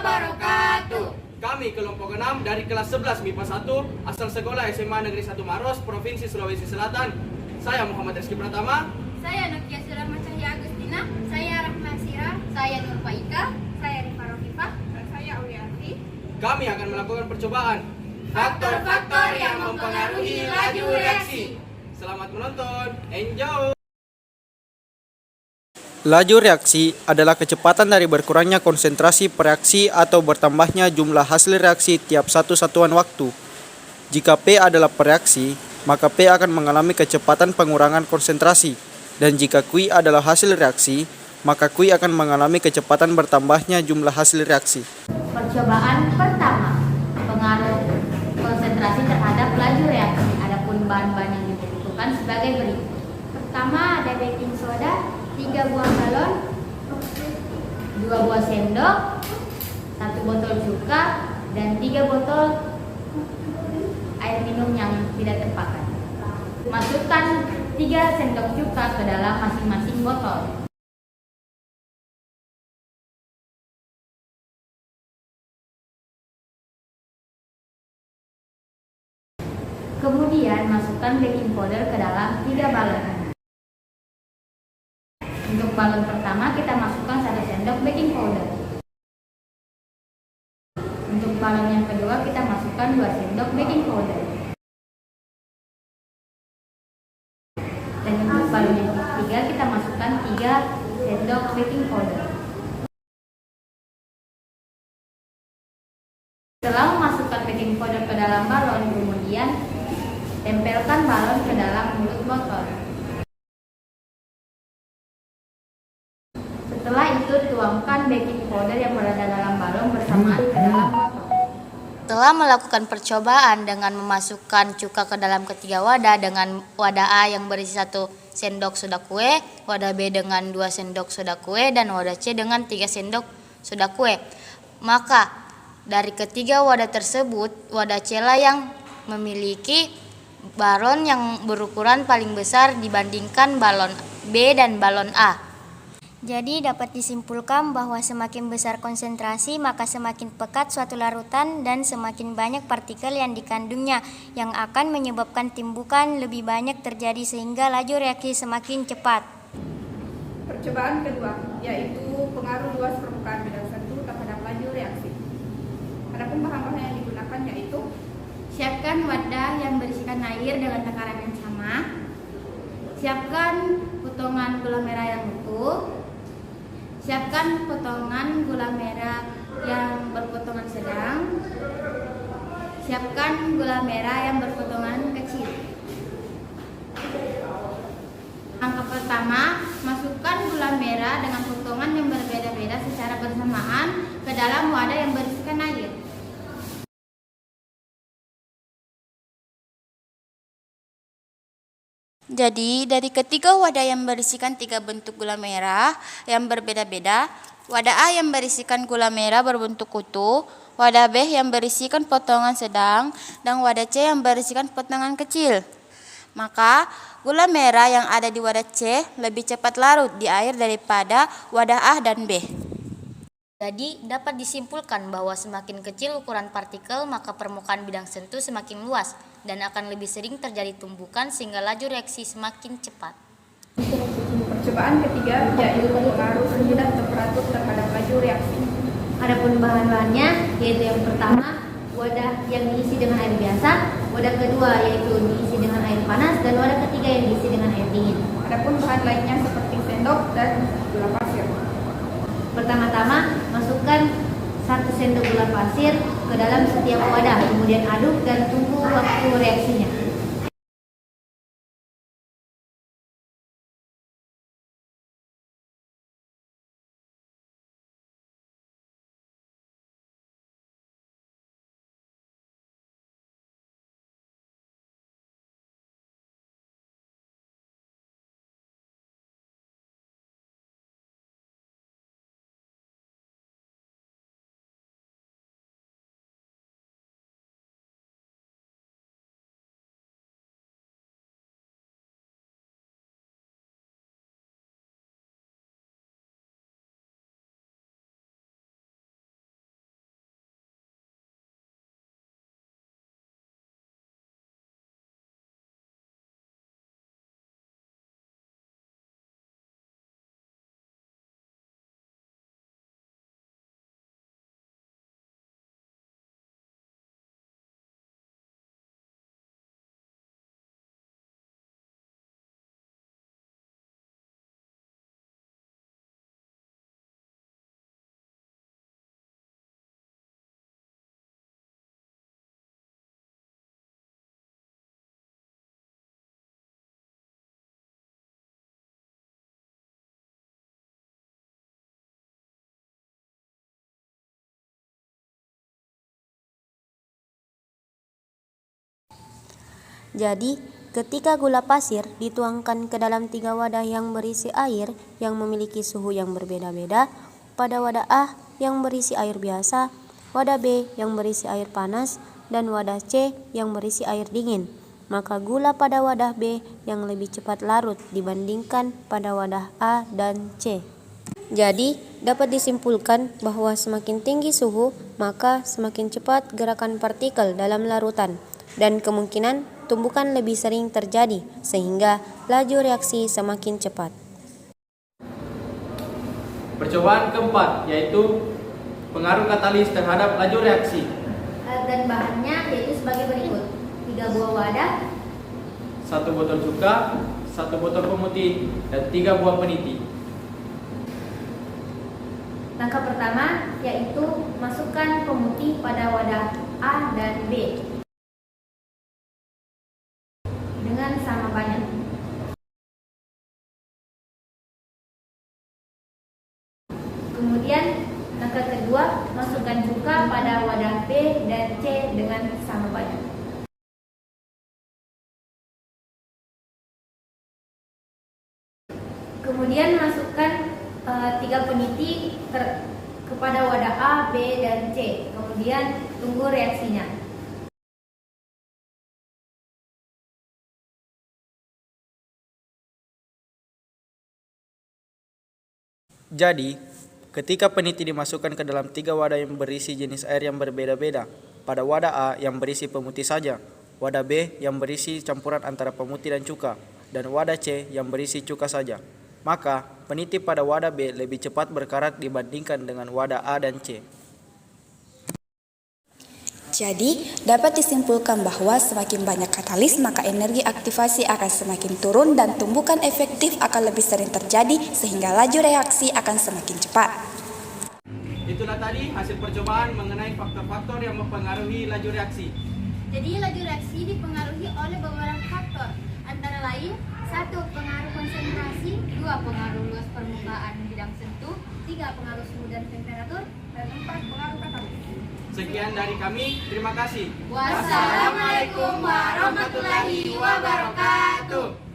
wabarakatuh. Kami kelompok 6 dari kelas 11 MIPA 1 asal sekolah SMA Negeri 1 Maros, Provinsi Sulawesi Selatan. Saya Muhammad Rizky Pratama. Saya Nokia Sulama Cahya Agustina. Saya Rahma Sira. Saya Nur Faika. Saya Rifa Rofifah. Dan saya Aulianti. Kami akan melakukan percobaan Faktor-faktor yang mempengaruhi laju reaksi. Selamat menonton. Enjoy. Laju reaksi adalah kecepatan dari berkurangnya konsentrasi reaksi atau bertambahnya jumlah hasil reaksi tiap satu satuan waktu. Jika P adalah pereaksi, maka P akan mengalami kecepatan pengurangan konsentrasi. Dan jika Q adalah hasil reaksi, maka Q akan mengalami kecepatan bertambahnya jumlah hasil reaksi. Percobaan pertama, pengaruh konsentrasi terhadap laju reaksi. Adapun bahan-bahan yang dibutuhkan sebagai berikut. Pertama, ada baking soda 3 buah galon, 2 buah sendok, 1 botol cuka, dan 3 botol air minum yang tidak terpakai. Masukkan 3 sendok cuka ke dalam masing-masing botol. Kemudian masukkan baking powder ke dalam 3 balon. Untuk balon pertama kita masukkan 1 sendok baking powder. Untuk balon yang kedua kita masukkan 2 sendok baking powder. Dan untuk balon yang ketiga kita masukkan 3 sendok baking powder. Setelah memasukkan baking powder ke dalam balon, kemudian tempelkan balon ke dalam mulut botol. Setelah itu tuangkan baking powder yang berada dalam balon bersamaan ke dalam botol. Setelah melakukan percobaan dengan memasukkan cuka ke dalam ketiga wadah dengan wadah A yang berisi 1 sendok soda kue, wadah B dengan 2 sendok soda kue, dan wadah C dengan 3 sendok soda kue. Maka dari ketiga wadah tersebut, wadah C lah yang memiliki balon yang berukuran paling besar dibandingkan balon B dan balon A. Jadi dapat disimpulkan bahwa semakin besar konsentrasi maka semakin pekat suatu larutan dan semakin banyak partikel yang dikandungnya yang akan menyebabkan timbukan lebih banyak terjadi sehingga laju reaksi semakin cepat. Percobaan kedua, yaitu pengaruh luas permukaan bidang sentuh terhadap laju reaksi. Adapun bahan-bahan yang digunakan yaitu Siapkan wadah yang berisikan air dengan takaran yang sama. Siapkan potongan gula merah yang utuh. Siapkan potongan gula merah yang berpotongan sedang. Siapkan gula merah yang berpotongan kecil. Langkah pertama, masukkan gula merah dengan potongan yang berbeda-beda secara bersamaan ke dalam wadah yang berisikan air. Jadi, dari ketiga wadah yang berisikan 3 bentuk gula merah yang berbeda-beda, wadah A yang berisikan gula merah berbentuk utuh, wadah B yang berisikan potongan sedang, dan wadah C yang berisikan potongan kecil. Maka, gula merah yang ada di wadah C lebih cepat larut di air daripada wadah A dan B. Jadi dapat disimpulkan bahwa semakin kecil ukuran partikel maka permukaan bidang sentuh semakin luas dan akan lebih sering terjadi tumbukan sehingga laju reaksi semakin cepat. percobaan ketiga, yaitu pengaruh suhu dan temperatur terhadap laju reaksi. Adapun bahan-bahannya yaitu yang pertama wadah yang diisi dengan air biasa, wadah kedua yaitu diisi dengan air panas, dan wadah ketiga yang diisi dengan air dingin. Adapun bahan lainnya seperti sendok dan gula pasir. Pertama-tama masukkan 1 sendok gula pasir ke dalam setiap wadah, kemudian aduk dan tunggu waktu reaksinya. Jadi, ketika gula pasir dituangkan ke dalam 3 wadah yang berisi air yang memiliki suhu yang berbeda-beda, pada wadah A yang berisi air biasa, wadah B yang berisi air panas, dan wadah C yang berisi air dingin, maka gula pada wadah B yang lebih cepat larut dibandingkan pada wadah A dan C. Jadi, dapat disimpulkan bahwa semakin tinggi suhu, maka semakin cepat gerakan partikel dalam larutan, dan kemungkinan tumbukan lebih sering terjadi, sehingga laju reaksi semakin cepat. Percobaan keempat yaitu pengaruh katalis terhadap laju reaksi. Dan bahannya yaitu sebagai berikut: 3 buah wadah, 1 botol cuka, 1 botol pemutih, dan 3 buah peniti. Langkah pertama yaitu masukkan pemutih pada wadah A dan B dengan sama banyak. Kemudian langkah kedua, masukkan cuka pada wadah B dan C dengan sama banyak. Kemudian masukkan 3 peniti kepada wadah A, B, dan C. Kemudian tunggu reaksinya. Jadi, ketika peniti dimasukkan ke dalam 3 wadah yang berisi jenis air yang berbeda-beda, pada wadah A yang berisi pemutih saja, wadah B yang berisi campuran antara pemutih dan cuka, dan wadah C yang berisi cuka saja, maka peniti pada wadah B lebih cepat berkarat dibandingkan dengan wadah A dan C. Jadi, dapat disimpulkan bahwa semakin banyak katalis, maka energi aktivasi akan semakin turun dan tumbukan efektif akan lebih sering terjadi sehingga laju reaksi akan semakin cepat. Itulah tadi hasil percobaan mengenai faktor-faktor yang mempengaruhi laju reaksi. Jadi laju reaksi dipengaruhi oleh beberapa faktor, antara lain 1. Pengaruh konsentrasi, 2. Pengaruh luas permukaan bidang sentuh, 3. Pengaruh suhu dan temperatur, dan 4. Pengaruh katalis. Sekian dari kami, terima kasih. Wassalamualaikum warahmatullahi wabarakatuh.